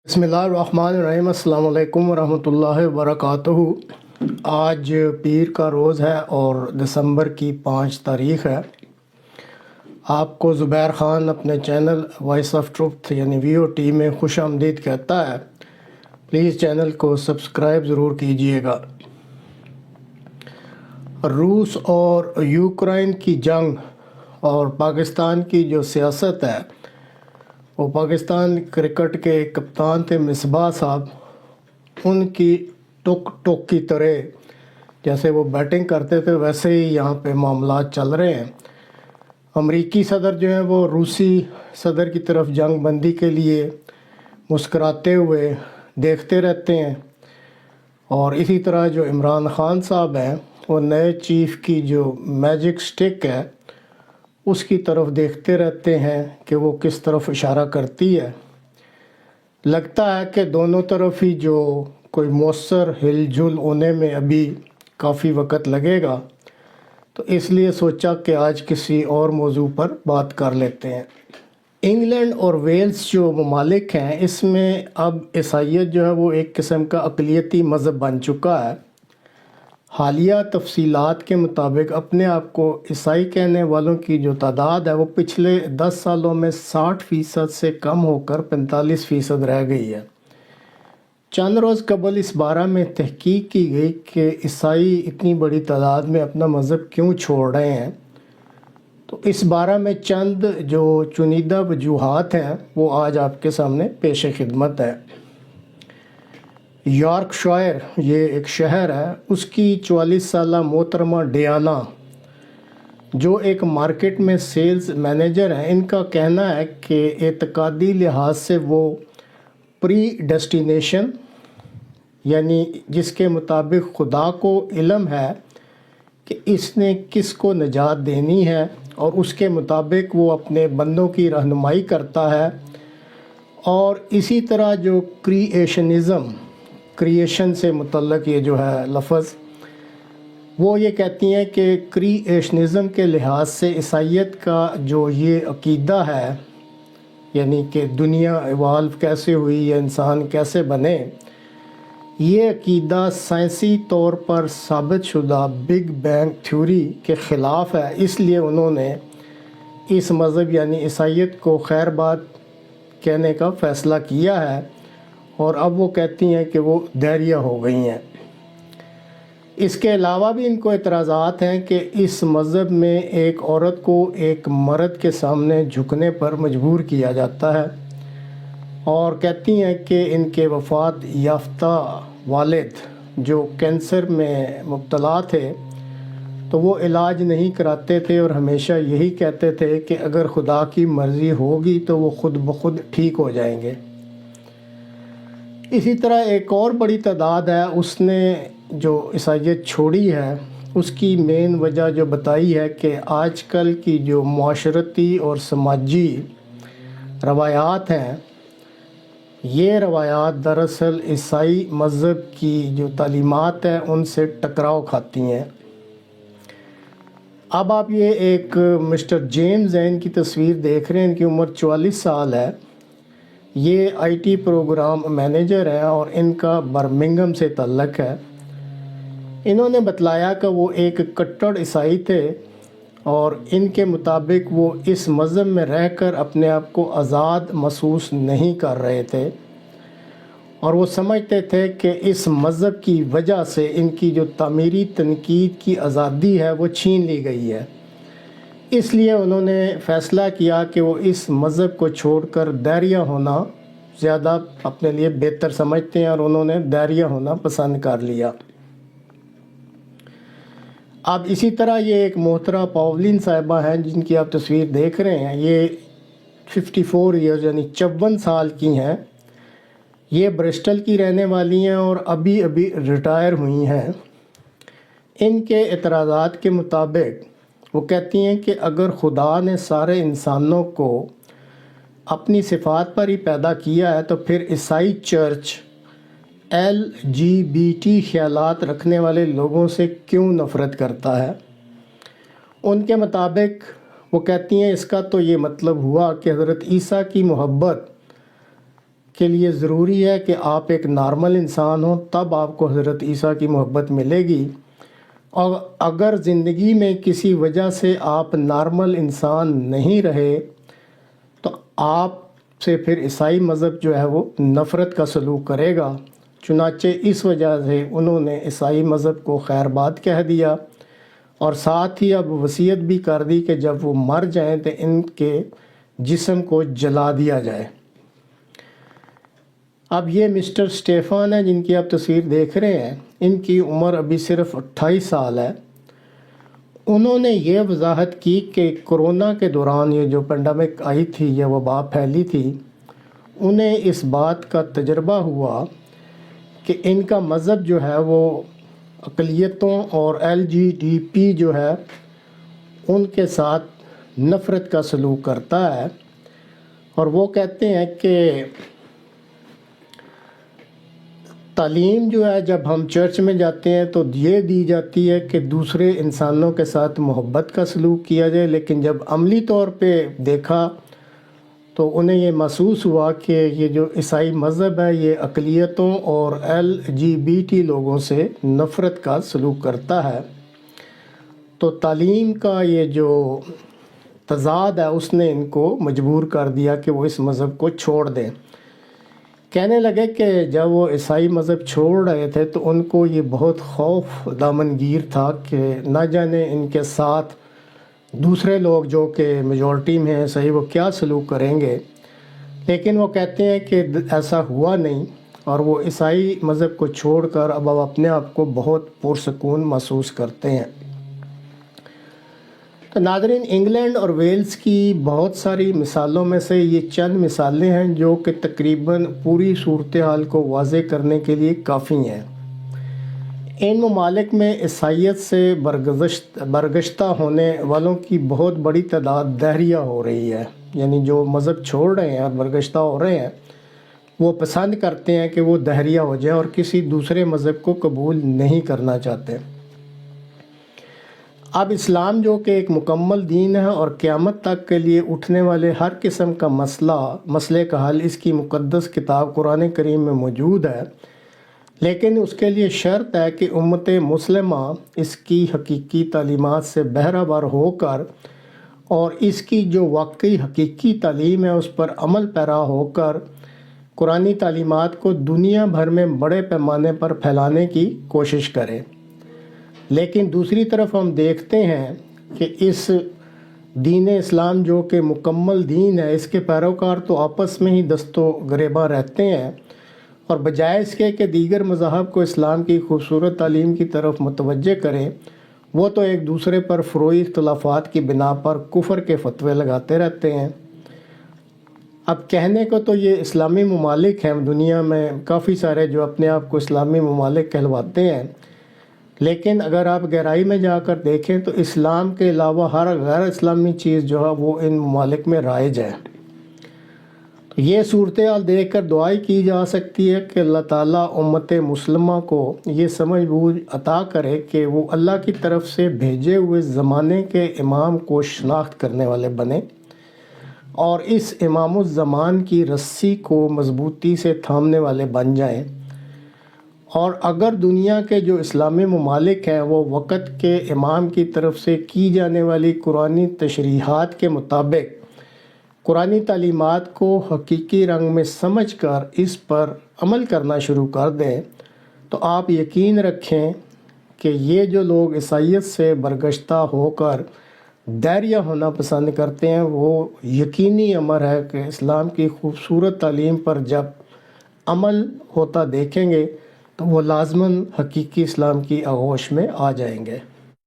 बिस्मिल्लाहिर्रहमानिर्रहीम। अस्सलाम वालेकुम वरहमतुल्लाहि वबरकातुहू। आज पीर का रोज़ है और दिसंबर की 5 तारीख़ है। आपको ज़ुबैर ख़ान अपने चैनल वॉइस ऑफ ट्रुथ यानी VOT में खुश आमदीद कहता है। प्लीज़ चैनल को सब्सक्राइब ज़रूर कीजिएगा। रूस और यूक्रेन की जंग और पाकिस्तान की जो सियासत है, वो पाकिस्तान क्रिकेट के कप्तान थे मिसबाह साहब, उनकी टुक टुक की तरह जैसे वो बैटिंग करते थे वैसे ही यहाँ पे मामला चल रहे हैं। अमरीकी सदर जो हैं वो रूसी सदर की तरफ जंग बंदी के लिए मुस्कराते हुए देखते रहते हैं, और इसी तरह जो इमरान ख़ान साहब हैं वो नए चीफ़ की जो मैजिक स्टिक है उसकी तरफ देखते रहते हैं कि वो किस तरफ इशारा करती है। लगता है कि दोनों तरफ ही जो कोई मौसर हिलजुल होने में अभी काफ़ी वक्त लगेगा, तो इसलिए सोचा कि आज किसी और मौजू पर बात कर लेते हैं। इंग्लैंड और वेल्स जो ममालिक हैं, इसमें अब ईसाईयत जो है वो एक किस्म का अक़लियती मज़हब बन चुका है। हालिया तफसीलात के मुताबिक अपने आप को ईसाई कहने वालों की जो तादाद है वो पिछले 10 सालों में 60% से कम होकर 45% रह गई है। चंद रोज़ कबल इस बारे में तहकीक की गई कि ईसाई इतनी बड़ी तादाद में अपना मज़हब क्यों छोड़ रहे हैं। तो इस बारे में चंद जो चुनिंदा वजूहात हैं वो आज आपके सामने पेश खिदमत है। यॉर्कशायर ये एक शहर है, उसकी 44 साला मोहतरमा डियाना जो एक मार्केट में सेल्स मैनेजर हैं, इनका कहना है कि एतकादी लिहाज से वो प्री डेस्टिनेशन यानी जिसके मुताबिक खुदा को इल्म है कि इसने किस को निजात देनी है और उसके मुताबिक वो अपने बंदों की रहनुमाई करता है। और इसी तरह जो क्रिएशनिज़म, क्रिएशन से मुतल्लक़ ये जो है लफ्ज़, वो ये कहती हैं कि क्रिएशनिज़म के लिहाज से ईसाईयत का जो ये अक़ीदा है, यानी कि दुनिया इवाल्व कैसे हुई या इंसान कैसे बने, ये अक़ीदा साइंसी तौर पर साबित शुदा बिग बैंग थ्योरी के ख़िलाफ़ है। इसलिए उन्होंने इस मज़हब यानी ईसाईयत को खैरबाद कहने का फ़ैसला किया है, और अब वो कहती हैं कि वो दैरिया हो गई हैं। इसके अलावा भी इनको एतराज़ात हैं कि इस मज़हब में एक औरत को एक मर्द के सामने झुकने पर मजबूर किया जाता है, और कहती हैं कि इनके वफ़ात याफ्ता वालिद जो कैंसर में मुब्तला थे तो वो इलाज नहीं कराते थे और हमेशा यही कहते थे कि अगर खुदा की मर्ज़ी होगी तो वो ख़ुद ब खुद ठीक हो जाएंगे। इसी तरह एक और बड़ी तादाद है, उसने जो ईसाईयत छोड़ी है उसकी मेन वजह जो बताई है कि आजकल की जो माशरती और समाजी रवायात हैं, ये रवायात दरअसल ईसाई मज़हब की जो तालीमात हैं उनसे टकराव खाती हैं। अब आप ये एक मिस्टर जेम्स जैन की तस्वीर देख रहे हैं, इनकी उम्र 44 साल है। ये IT प्रोग्राम मैनेजर हैं और इनका बर्मिंघम से तल्लक़ है। इन्होंने बतलाया कि वो एक कट्टर ईसाई थे और इनके मुताबिक वो इस मज़हब में रहकर अपने आप को आज़ाद महसूस नहीं कर रहे थे, और वो समझते थे कि इस मज़हब की वजह से इनकी जो तामीरी तनकीद की आज़ादी है वो छीन ली गई है। इसलिए उन्होंने फ़ैसला किया कि वो इस मज़हब को छोड़कर दैरिया होना ज़्यादा अपने लिए बेहतर समझते हैं, और उन्होंने दैरिया होना पसंद कर लिया। अब इसी तरह ये एक मोहतरा पॉवलिन साहिबा हैं जिनकी आप तस्वीर देख रहे हैं। ये 54 ईयर्स यानी 54 साल की हैं। ये ब्रिस्टल की रहने वाली हैं और अभी अभी रिटायर हुई हैं। इनके एतराज़ात के मुताबिक वो कहती हैं कि अगर खुदा ने सारे इंसानों को अपनी सिफ़ात पर ही पैदा किया है तो फिर ईसाई चर्च LGBT ख़यालात रखने वाले लोगों से क्यों नफ़रत करता है। उनके मुताबिक वो कहती हैं इसका तो ये मतलब हुआ कि हज़रत ईसा की मोहब्बत کے لیے ضروری ہے کہ آپ ایک نارمل انسان ہوں، تب آپ کو حضرت عیسیٰ کی محبت ملے گی۔ اور اگر زندگی میں کسی وجہ سے آپ نارمل انسان نہیں رہے تو آپ سے پھر عیسائی مذہب جو ہے وہ نفرت کا سلوک کرے گا۔ چنانچہ اس وجہ سے انہوں نے عیسائی مذہب کو خیر بات کہہ دیا، اور ساتھ ہی اب وصیت بھی کر دی کہ جب وہ مر جائیں تو ان کے جسم کو جلا دیا جائے۔ اب یہ مسٹر سٹیفن ہے جن کی آپ تصویر دیکھ رہے ہیں، ان کی عمر ابھی صرف 28 سال ہے۔ انہوں نے یہ وضاحت کی کہ کرونا کے دوران یہ جو پینڈیمک آئی تھی، یہ وبا پھیلی تھی، انہیں اس بات کا تجربہ ہوا کہ ان کا مذہب جو ہے وہ اقلیتوں اور LGBT جو ہے ان کے ساتھ نفرت کا سلوک کرتا ہے، اور وہ کہتے ہیں کہ تعلیم جو ہے جب ہم چرچ میں جاتے ہیں تو یہ دی جاتی ہے کہ دوسرے انسانوں کے ساتھ محبت کا سلوک کیا جائے، لیکن جب عملی طور پہ دیکھا تو انہیں یہ محسوس ہوا کہ یہ جو عیسائی مذہب ہے یہ اقلیتوں اور LGBT لوگوں سے نفرت کا سلوک کرتا ہے۔ تو تعلیم کا یہ جو تضاد ہے اس نے ان کو مجبور کر دیا کہ وہ اس مذہب کو چھوڑ دیں۔ کہنے لگے کہ جب وہ عیسائی مذہب چھوڑ رہے تھے تو ان کو یہ بہت خوف دامنگیر تھا کہ نہ جانے ان کے ساتھ دوسرے لوگ جو کہ میجورٹی میں ہیں صحیح وہ کیا سلوک کریں گے، لیکن وہ کہتے ہیں کہ ایسا ہوا نہیں، اور وہ عیسائی مذہب کو چھوڑ کر اب اپنے آپ کو بہت پرسکون محسوس کرتے ہیں۔ تو ناظرین، انگلینڈ اور ویلز کی بہت ساری مثالوں میں سے یہ چند مثالیں ہیں جو کہ تقریباً پوری صورتحال کو واضح کرنے کے لیے کافی ہیں۔ ان ممالک میں عیسائیت سے برگشتہ ہونے والوں کی بہت بڑی تعداد دہریہ ہو رہی ہے، یعنی جو مذہب چھوڑ رہے ہیں اور برگشتہ ہو رہے ہیں وہ پسند کرتے ہیں کہ وہ دہریہ ہو جائیں اور کسی دوسرے مذہب کو قبول نہیں کرنا چاہتے۔ اب اسلام جو کہ ایک مکمل دین ہے اور قیامت تک کے لیے اٹھنے والے ہر قسم کا مسئلے کا حل اس کی مقدس کتاب قرآن کریم میں موجود ہے، لیکن اس کے لیے شرط ہے کہ امت مسلمہ اس کی حقیقی تعلیمات سے بہرہ بر ہو کر اور اس کی جو واقعی حقیقی تعلیم ہے اس پر عمل پیرا ہو کر قرآنی تعلیمات کو دنیا بھر میں بڑے پیمانے پر پھیلانے کی کوشش کرے۔ لیکن دوسری طرف ہم دیکھتے ہیں کہ اس دین اسلام جو کہ مکمل دین ہے اس کے پیروکار تو آپس میں ہی دست و گریباں رہتے ہیں، اور بجائے اس کے کہ دیگر مذاہب کو اسلام کی خوبصورت تعلیم کی طرف متوجہ کریں، وہ تو ایک دوسرے پر فروعی اختلافات کی بنا پر کفر کے فتوے لگاتے رہتے ہیں۔ اب کہنے کو تو یہ اسلامی ممالک ہیں، دنیا میں کافی سارے جو اپنے آپ کو اسلامی ممالک کہلواتے ہیں، لیکن اگر آپ گہرائی میں جا کر دیکھیں تو اسلام کے علاوہ ہر غیر اسلامی چیز جو ہے وہ ان ممالک میں رائج ہے۔ یہ صورتحال دیکھ کر دعائی کی جا سکتی ہے کہ اللہ تعالیٰ امت مسلمہ کو یہ سمجھ بوجھ عطا کرے کہ وہ اللہ کی طرف سے بھیجے ہوئے زمانے کے امام کو شناخت کرنے والے بنے اور اس امام الزمان کی رسی کو مضبوطی سے تھامنے والے بن جائیں، اور اگر دنیا کے جو اسلامی ممالک ہیں وہ وقت کے امام کی طرف سے کی جانے والی قرآنی تشریحات کے مطابق قرآنی تعلیمات کو حقیقی رنگ میں سمجھ کر اس پر عمل کرنا شروع کر دیں، تو آپ یقین رکھیں کہ یہ جو لوگ عیسائیت سے برگشتہ ہو کر دہریہ ہونا پسند کرتے ہیں وہ یقینی امر ہے کہ اسلام کی خوبصورت تعلیم پر جب عمل ہوتا دیکھیں گے تو وہ لازماً حقیقی اسلام کی آغوش میں آ جائیں گے۔